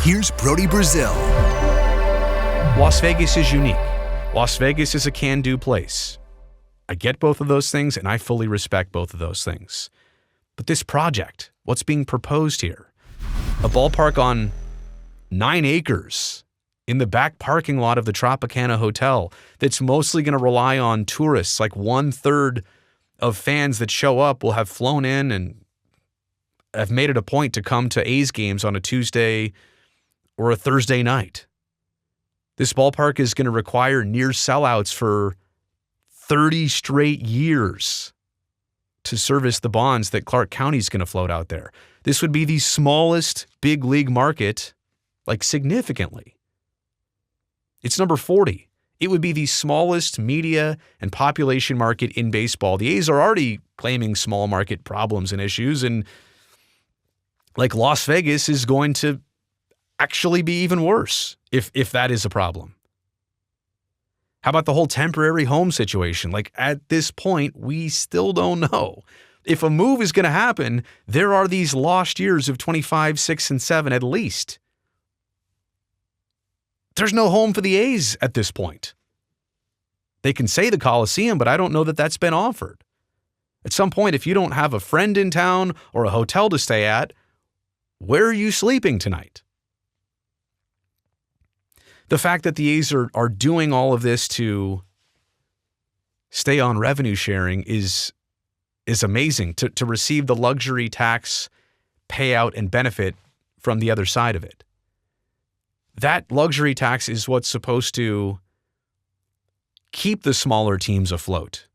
Here's Brody Brazil. Las Vegas is unique. Las Vegas is a can-do place. I get both of those things, and I fully respect both of those things. But this project, what's being proposed here? A ballpark on 9 acres in the back parking lot of the Tropicana Hotel that's mostly going to rely on tourists. Like 1/3 of fans that show up will have flown in and have made it a point to come to A's games on a Tuesday or a Thursday night. This ballpark is going to require near sellouts for 30 straight years to service the bonds that Clark County is going to float out there. This would be the smallest big league market, like significantly. It's number 40. It would be the smallest media and population market in baseball. The A's are already claiming small market problems and issues, and like Las Vegas is going to actually be even worse if that is a problem. How about the whole temporary home situation? Like at this point, we still don't know. If a move is going to happen, there are these lost years of 25, 6, and 7 at least. There's no home for the A's at this point. They can say the Coliseum, but I don't know that that's been offered. At some point, if you don't have a friend in town or a hotel to stay at, where are you sleeping tonight? The fact that the A's are doing all of this to stay on revenue sharing is amazing, to receive the luxury tax payout and benefit from the other side of it. That luxury tax is what's supposed to keep the smaller teams afloat.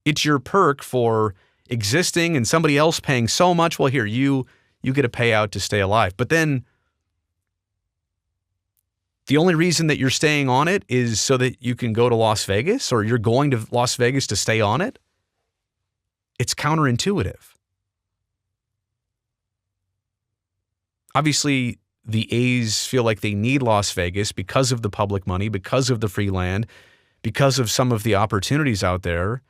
It's your perk for existing and somebody else paying so much. Well, here, you get a payout to stay alive. But then the only reason that you're staying on it is so that you can go to Las Vegas, or you're going to Las Vegas to stay on it. It's counterintuitive. Obviously, the A's feel like they need Las Vegas because of the public money, because of the free land, because of some of the opportunities out there.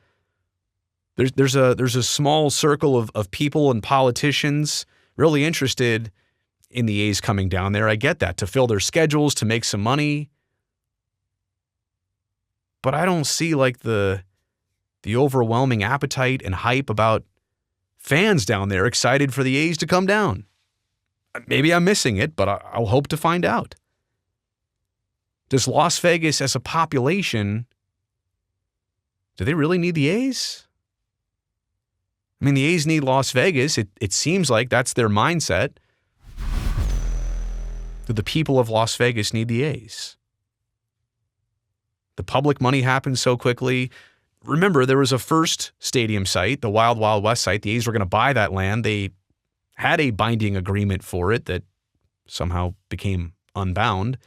There's a small circle of people and politicians really interested in the A's coming down there. I get that, to fill their schedules, to make some money. But I don't see like the overwhelming appetite and hype about fans down there excited for the A's to come down. Maybe I'm missing it, but I'll hope to find out. Does Las Vegas as a population, do they really need the A's? I mean, the A's need Las Vegas. It seems like that's their mindset. Do the people of Las Vegas need the A's? The public money happens so quickly. Remember, there was a first stadium site, the Wild Wild West site. The A's were going to buy that land. They had a binding agreement for it that somehow became unbound.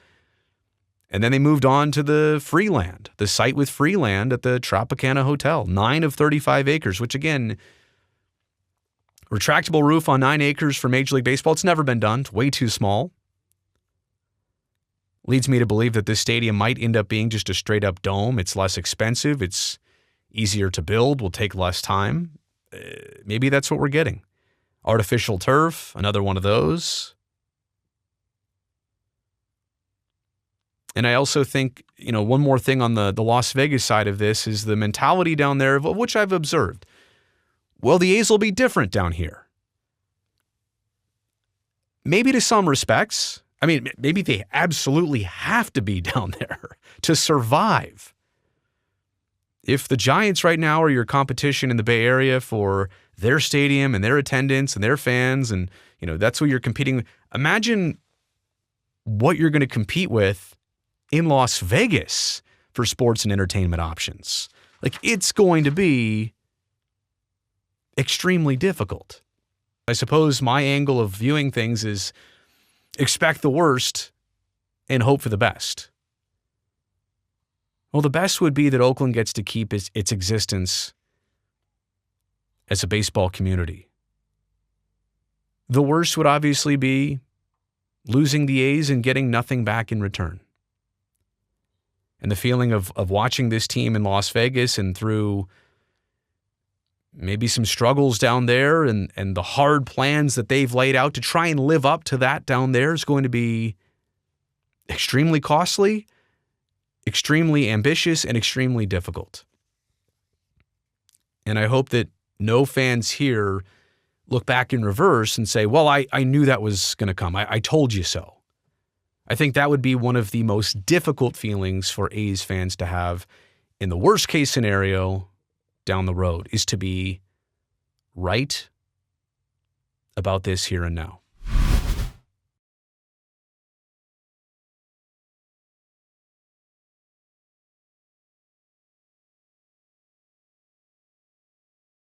And then they moved on to the free land, the site with free land at the Tropicana Hotel, 9 of 35 acres, which again, retractable roof on 9 acres for Major League Baseball. It's never been done. It's way too small. Leads me to believe that this stadium might end up being just a straight-up dome. It's less expensive. It's easier to build. Will take less time. Maybe that's what we're getting. Artificial turf, another one of those. And I also think, one more thing on the Las Vegas side of this is the mentality down there, of which I've observed. Well, the A's will be different down here. Maybe to some respects. I mean, maybe they absolutely have to be down there to survive. If the Giants right now are your competition in the Bay Area for their stadium and their attendance and their fans, and that's what you're competing with, imagine what you're going to compete with in Las Vegas for sports and entertainment options. Like, it's going to be extremely difficult. I suppose my angle of viewing things is expect the worst and hope for the best. Well, the best would be that Oakland gets to keep its existence as a baseball community. The worst would obviously be losing the A's and getting nothing back in return. And the feeling of watching this team in Las Vegas and through maybe some struggles down there and the hard plans that they've laid out to try and live up to that down there is going to be extremely costly, extremely ambitious, and extremely difficult. And I hope that no fans here look back in reverse and say, well, I knew that was going to come. I told you so. I think that would be one of the most difficult feelings for A's fans to have in the worst case scenario down the road, is to be right about this here and now.